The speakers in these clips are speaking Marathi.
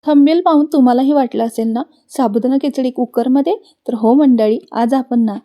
थंबनेल पाहून तुम्हालाही वाटलं असेल ना साबुदाणा खिचडी कुकरमध्ये. तर हो मंडळी, आज आपण ना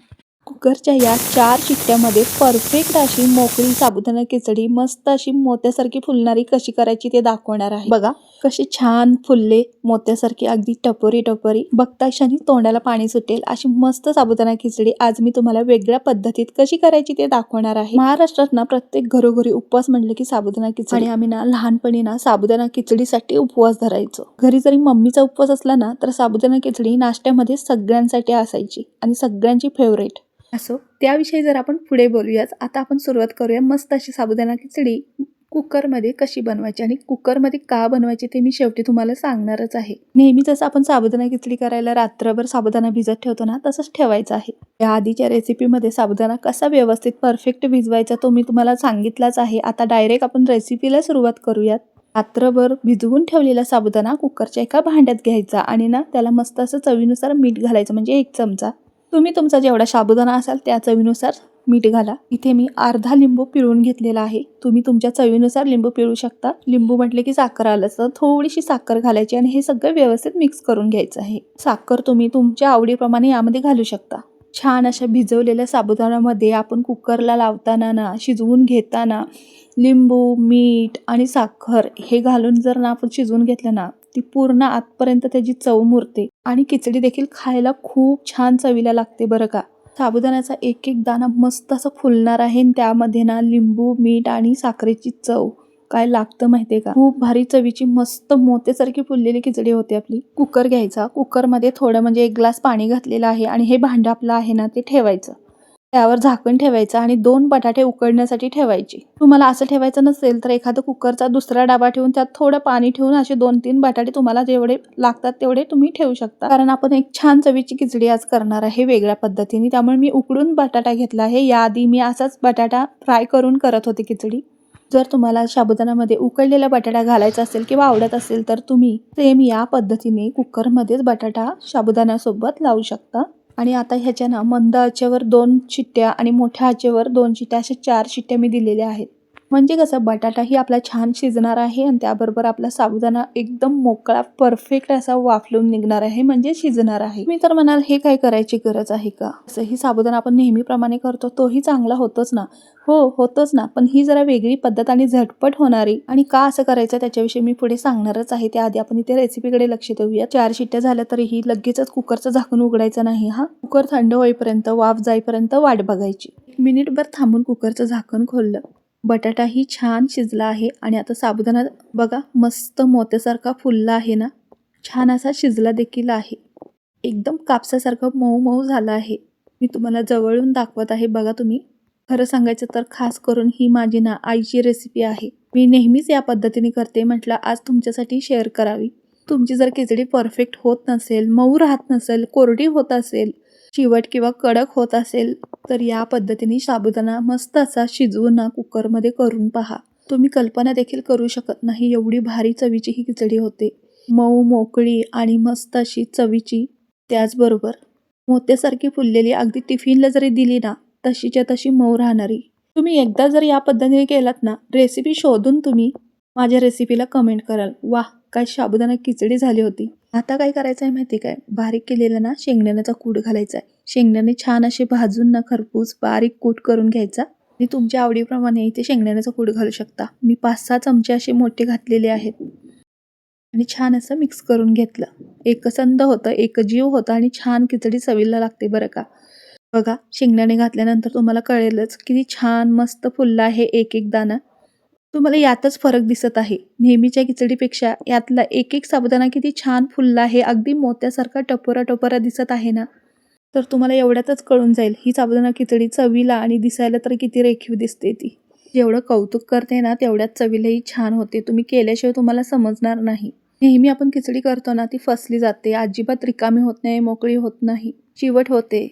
कुकरच्या या 4 शिट्ट्यामध्ये परफेक्ट अशी मोकळी साबुदाणा खिचडी मस्त अशी मोत्यासारखी फुलणारी कशी करायची ते दाखवणार आहे. बघा कशी छान फुलले मोत्यासारखी, अगदी टपोरी टपोरी, बघता क्षणी तोंडाला पाणी सुटेल अशी मस्त साबुदाणा खिचडी आज मी तुम्हाला वेगळ्या पद्धतीत कशी करायची ते दाखवणार आहे. महाराष्ट्रात ना प्रत्येक घरोघरी उपवास म्हणले की साबुदाणा खिचडी, आणि आम्ही ना लहानपणी ना साबुदाणा खिचडीसाठी उपवास धरायचो. घरी जरी मम्मीचा उपवास असला ना तर साबुदाणा खिचडी नाश्त्यामध्ये सगळ्यांसाठी असायची आणि सगळ्यांची फेवरेट. असो, त्याविषयी जर आपण पुढे बोलूयाच. आता आपण सुरुवात करूया मस्त अशी साबुदाणा खिचडी कुकरमध्ये कशी बनवायची आणि कुकरमध्ये का बनवायची ते मी शेवटी तुम्हाला सांगणारच आहे. नेहमी जसं आपण साबुदाणा खिचडी करायला रात्रभर साबुदाणा भिजत ठेवतो ना, तसंच ठेवायचं आहे. या आधीच्या रेसिपीमध्ये साबुदाणा कसा व्यवस्थित परफेक्ट भिजवायचा तो मी तुम्हाला सांगितलाच आहे. आता डायरेक्ट आपण रेसिपीला सुरुवात करूयात. रात्रभर भिजवून ठेवलेला साबुदाणा कुकरच्या एका भांड्यात घ्यायचा आणि ना त्याला मस्त असं चवीनुसार मीठ घालायचं, म्हणजे 1 चमचा. तुम्ही तुमचा जेवढा साबुदाणा असाल त्या चवीनुसार मीठ घाला. इथे मी अर्धा लिंबू पिळून घेतलेला आहे. तुम्ही तुमच्या चवीनुसार लिंबू पिळू शकता. लिंबू म्हटले की साखर आलं तर थोडीशी साखर घालायची आणि हे सगळं व्यवस्थित मिक्स करून घ्यायचं आहे. साखर तुम्ही तुमच्या आवडीप्रमाणे यामध्ये घालू शकता. छान अशा भिजवलेल्या साबुदाण्यामध्ये आपण कुकरला लावताना ना, शिजवून घेताना लिंबू, मीठ आणि साखर हे घालून जर ना आपण शिजवून घेतलं ना, ती पूर्ण आतपर्यंत त्याची चव मुरते आणि खिचडी देखील खायला खूप छान चवीला लागते बरं का. साबुदाण्याचा एक एक दाणा मस्त असं फुलणार आहे आणि त्यामध्ये ना लिंबू, मीठ आणि साखरेची चव काय लागतं माहितीये का. खूप भारी चवीची मस्त मोत्यासारखी फुललेली खिचडी होते आपली. कुकर घ्यायचा, कुकरमध्ये थोडं म्हणजे 1 ग्लास पाणी घातलेलं आहे आणि हे भांडं आपलं आहे ना ते ठेवायचं. त्यावर झाकण ठेवायचं आणि 2 बटाटे उकडण्यासाठी ठेवायचे. तुम्हाला असं ठेवायचं नसेल तर एखादा कुकरचा दुसरा डबा ठेवून त्यात थोडं पाणी ठेवून असे 2-3 बटाटे तुम्हाला जेवढे लागतात तेवढे तुम्ही ठेवू शकता. कारण आपण एक छान चवीची खिचडी आज करणार आहे वेगळ्या पद्धतीने, त्यामुळे मी उकडून बटाटा घेतला आहे. याआधी मी असाच बटाटा फ्राय करून करत होते खिचडी. जर तुम्हाला साबुदाण्यामध्ये उकडलेला बटाटा घालायचा असेल किंवा आवडत असेल तर तुम्ही सेम या पद्धतीने कुकरमध्येच बटाटा साबुदाण्यासोबत लावू शकता. आणि आता ह्याच्या ना मंद आचेवर 2 शिट्ट्या आणि मोठ्या आचेवर 2 शिट्ट्या, अशा 4 शिट्ट्या मी दिलेल्या आहेत. म्हणजे कसं बटाटाही आपला छान शिजणार आहे आणि त्याबरोबर आपला साबुदाणा एकदम मोकळा परफेक्ट असा वाफलून निघणार आहे, म्हणजे शिजणार आहे. मी तर म्हणाल हे काय करायची गरज आहे का. असंही साबुदाणा आपण नेहमीप्रमाणे करतो तोही चांगला होतोच ना. हो होतोच ना, पण ही जरा वेगळी पद्धत आणि झटपट होणारी. आणि का असं करायचं त्याच्याविषयी मी पुढे सांगणारच आहे. त्याआधी आपण इथे रेसिपीकडे लक्ष देऊया. 4 शिट्ट्या झाल्या तरीही लगेचच कुकरचं झाकण उघडायचं नाही हा. कुकर थंड होईपर्यंत, वाफ जाईपर्यंत वाट बघायची. 1 मिनिटभर थांबून कुकरचं झाकण खोललं. बटाटाही छान शिजला आहे आणि आता साबुदाणा बघा मस्त मोत्यासारखा फुलला आहे ना, छान असा शिजला देखील आहे. एकदम कापसासारखं मऊ मऊ झालं आहे. मी तुम्हाला जवळून दाखवत आहे बघा तुम्ही. खरं सांगायचं तर खास करून ही माझी ना आईची रेसिपी आहे. मी नेहमीच या पद्धतीने करते, म्हटलं आज तुमच्यासाठी शेअर करावी. तुमची जर खिचडी परफेक्ट होत नसेल, मऊ राहत नसेल, कोरडी होत असेल, चिवट किंवा कडक होत असेल तर या पद्धतीने साबुदाणा मस्त असा शिजवून ना कुकरमध्ये करून पहा. तुम्ही कल्पना देखील करू शकत नाही एवढी भारी चवीची ही खिचडी होते. मऊ मोकळी आणि मस्त अशी चवीची, त्याचबरोबर मोत्यासारखी फुललेली. अगदी टिफिनला जरी दिली ना तशीच्या तशी मऊ राहणारी. तुम्ही एकदा जर या पद्धतीने केलात ना, रेसिपी शोधून तुम्ही माझ्या रेसिपीला कमेंट कराल, वाह काय साबुदाणा खिचडी झाली होती. आता काय करायचं आहे माहिती काय, बारीक केलेला ना शेंगदाण्याचा कूट घालायचा आहे. शेंगदाणे छान असे भाजून ना खरपूस बारीक कूट करून घ्यायचा आणि तुमच्या आवडीप्रमाणे इथे शेंगदाण्याचा कूट घालू शकता. मी 5-6 चमचे असे मोठे घातलेले आहेत आणि छान असं मिक्स करून घेतलं. एकसंध होतं, एकजीव होतं आणि छान खिचडी चवीला लागते बरं का. बघा शेंगदाणे घातल्यानंतर तुम्हाला कळेलच किती छान मस्त फुलला आहे एक एक दाणा. तुम्हाला यातच फरक दिसत आहे. नेहमीच्या खिचडीपेक्षा यातला एक एक साबुदाणा किती छान फुलला आहे, अगदी मोत्यासारखा टपोरा टपोरा दिसत आहे ना. तर तुम्हाला एवढ्यातच कळून जाईल ही साबुदाणा खिचडी चवीला आणि दिसायला तर किती रेखीव दिसते ती. जेवढं कौतुक करते ना तेवढ्याच चवीलाही छान होते. तुम्ही केल्याशिवाय तुम्हाला समजणार नाही. नेहमी आपण खिचडी करतो ना ती फसली जाते, अजिबात रिकामी होत नाही, मोकळी होत नाही, चिवट होते.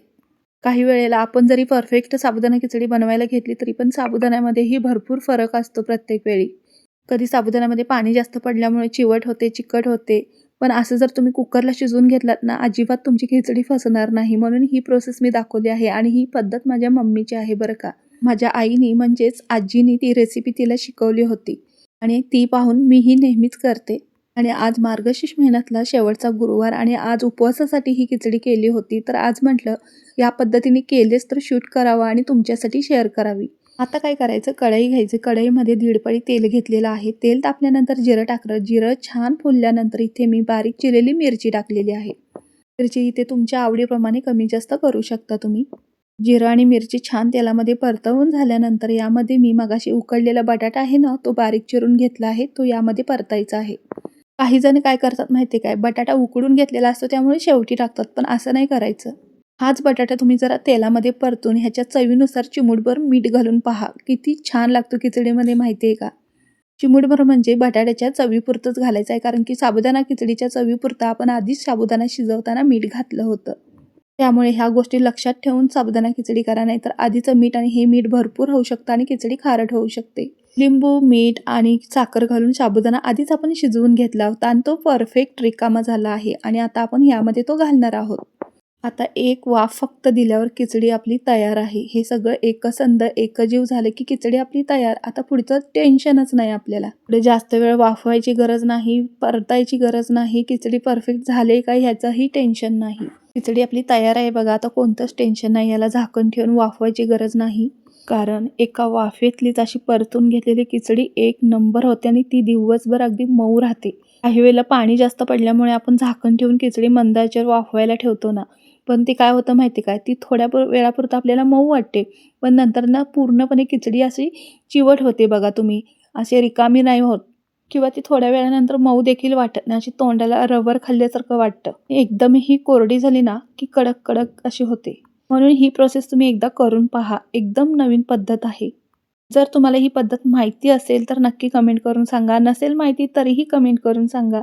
काही वेळेला आपण जरी परफेक्ट साबुदाणा खिचडी बनवायला घेतली तरी पण साबुदाण्यामध्येही भरपूर फरक असतो प्रत्येक वेळी. कधी साबुदाण्यामध्ये पाणी जास्त पडल्यामुळे चिवट होते, चिकट होते. पण असं जर तुम्ही कुकरला शिजवून घेतलात ना, अजिबात तुमची खिचडी फसणार नाही. म्हणून ही प्रोसेस मी दाखवली आहे आणि ही पद्धत माझ्या मम्मीची आहे बरं का. माझ्या आईनी म्हणजेच आजीनी ती रेसिपी तिला शिकवली होती आणि ती पाहून मीही नेहमीच करते आणि आज मार्गशीर्ष महिन्यातला शेवटचा गुरुवार आणि आज उपवासासाठी ही खिचडी केली होती. तर आज म्हटलं या पद्धतीने केलेच तर शूट करावं आणि तुमच्यासाठी शेअर करावी. आता काय करायचं, कढई घ्यायची. कढईमध्ये 1.5 पळी तेल घेतलेलं आहे. तेल तापल्यानंतर जिरं टाकलं. जिरं छान फुलल्यानंतर इथे मी बारीक चिरलेली मिरची टाकलेली आहे. मिरची इथे तुमच्या आवडीप्रमाणे कमी जास्त करू शकता तुम्ही. जिरं आणि मिरची छान तेलामध्ये परतवून झाल्यानंतर यामध्ये मी मगाशी उकडलेला बटाटा आहे ना, तो बारीक चिरून घेतला आहे. तो यामध्ये परतायचा आहे. काही जण काय करतात माहिती आहे काय, बटाटा उकडून घेतलेला असतो त्यामुळे शेवटी टाकतात, पण असं नाही करायचं. हाच बटाटा तुम्ही जरा तेलामध्ये परतून ह्याच्या चवीनुसार चिमूटभर मीठ घालून पहा, किती छान लागतो खिचडीमध्ये माहिती आहे का. चिमूटभर म्हणजे बटाट्याच्या चवीपुरतंच घालायचं आहे, कारण की साबुदाणा खिचडीच्या चवीपुरतं आपण आधीच साबुदाणा शिजवताना मीठ घातलं होतं. त्यामुळे ह्या गोष्टी लक्षात ठेवून साबुदाणा खिचडी करा, नाही तर आधीचं मीठ आणि हे मीठ भरपूर होऊ शकतं आणि खिचडी खारट होऊ शकते. लिंबू, मीठ आणि साखर घालून साबुदाणा आधीच आपण शिजवून घेतला होता आणि तो परफेक्ट रिकामा झाला आहे आणि आता आपण यामध्ये तो घालणार आहोत. आता एक वाफ फक्त दिल्यावर खिचडी आपली तयार आहे. हे सगळं एकसंध एकजीव झालं की खिचडी आपली तयार. आता पुढचं टेन्शनच नाही आपल्याला. पुढे जास्त वेळ वाफवायची गरज नाही, परतायची गरज नाही. खिचडी परफेक्ट झाले का ह्याचंही टेन्शन नाही. खिचडी आपली तयार आहे बघा. आता कोणतंच टेन्शन नाही. याला झाकण ठेवून वाफवायची गरज नाही, कारण एका वाफेतलीच अशी परतून घेतलेली खिचडी एक नंबर होते आणि ती दिवसभर अगदी मऊ राहते. काही वेळेला पाणी जास्त पडल्यामुळे आपण झाकण ठेवून खिचडी मंद आचेवर वाफवायला ठेवतो ना, पण ती काय होतं माहिती काय, ती थोड्या वेळापुरतं आपल्याला मऊ वाटते, पण नंतर ना पूर्णपणे खिचडी अशी चिवट होते बघा. तुम्ही अशी रिकामी नाही होत किंवा ती थोड्या वेळानंतर मऊ देखील वाटत नाही. अशी तोंडाला रबर खाल्ल्यासारखं वाटतं. एकदम ही कोरडी झाली ना की कडक कडक अशी होते. म्हणून ही प्रोसेस तुम्ही एकदा करून पहा. एकदम नवीन पद्धत आहे. जर तुम्हाला ही पद्धत माहिती असेल तर नक्की कमेंट करून सांगा. नसेल माहिती तरीही कमेंट करून सांगा.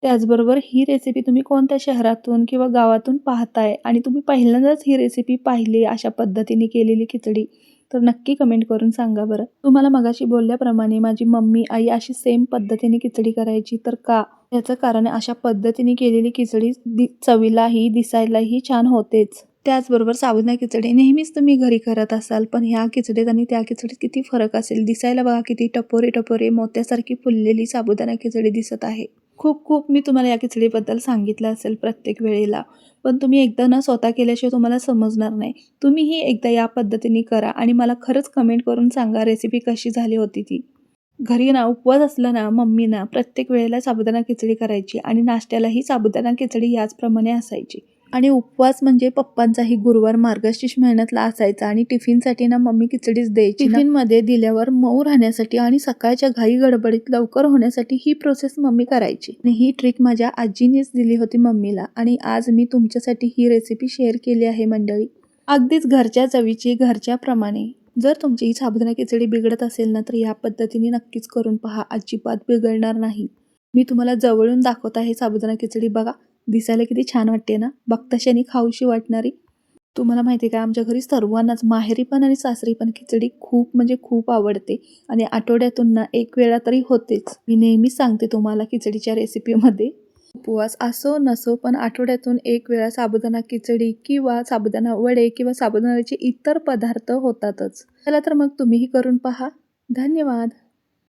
त्याचबरोबर ही रेसिपी तुम्ही कोणत्या शहरातून किंवा गावातून पाहताय आणि तुम्ही पहिल्यांदाच ही रेसिपी पाहिली अशा पद्धतीने केलेली खिचडी, तर नक्की कमेंट करून सांगा बरं. तुम्हाला मगाशी बोलल्याप्रमाणे माझी मम्मी, आई अशी सेम पद्धतीने खिचडी करायची, तर का? याचं कारण अशा पद्धतीने केलेली खिचडी चवीलाही दिसायलाही छान होतेच. त्याचबरोबर साबुदाणा खिचडी नेहमीच तुम्ही घरी करत असाल, पण ह्या खिचडीत आणि त्या खिचडीत किती फरक असेल. दिसायला बघा किती टपोरे टपोरे मोत्यासारखी फुललेली साबुदाणा खिचडी दिसत आहे. खूप खूप मी तुम्हाला या खिचडीबद्दल सांगितलं असेल प्रत्येक वेळेला, पण तुम्ही एकदा ना स्वतः केल्याशिवाय तुम्हाला समजणार नाही. तुम्हीही एकदा या पद्धतीने करा आणि मला खरंच कमेंट करून सांगा रेसिपी कशी झाली होती ती. घरी ना उपवास असला ना, मम्मी ना प्रत्येक वेळेला साबुदाणा खिचडी करायची आणि नाश्त्यालाही साबुदाणा खिचडी याचप्रमाणे असायची. आणि उपवास म्हणजे पप्पांचाही गुरुवार मार्गशीर्ष महिन्यातला असायचा आणि टिफिनसाठी ना मम्मी खिचडीच द्यायची. टिफिनमध्ये दिल्यावर मऊ राहण्यासाठी आणि सकाळच्या घाई गडबडीत लवकर होण्यासाठी ही प्रोसेस मम्मी करायची. आणि ही ट्रिक माझ्या आजीनेच दिली होती मम्मीला आणि आज मी तुमच्यासाठी ही रेसिपी शेअर केली आहे मंडळी. अगदीच घरच्या चवीची, घरच्याप्रमाणे. जर तुमची ही साबुदाणा खिचडी बिघडत असेल ना, तर या पद्धतीने नक्कीच करून पहा. अजिबात बिघडणार नाही. मी तुम्हाला जवळून दाखवत आहे साबुदाणा खिचडी. बघा दिसायला किती छान वाटते ना, बघताक्षणी खाऊशी वाटणारी. तुम्हाला माहिती आहे का, आमच्या घरी सर्वांनाच माहेरी पण आणि सासरी पण खिचडी खूप म्हणजे खूप आवडते आणि आठवड्यातून ना 1 वेळा तरी होतेच. मी नेहमीच सांगते तुम्हाला खिचडीच्या रेसिपीमध्ये, उपवास असो नसो पण आठवड्यातून 1 वेळा साबुदाणा खिचडी किंवा साबुदाणा वडे किंवा साबुदाण्याचे इतर पदार्थ होतातच. चला तर मग तुम्हीही करून पहा. धन्यवाद.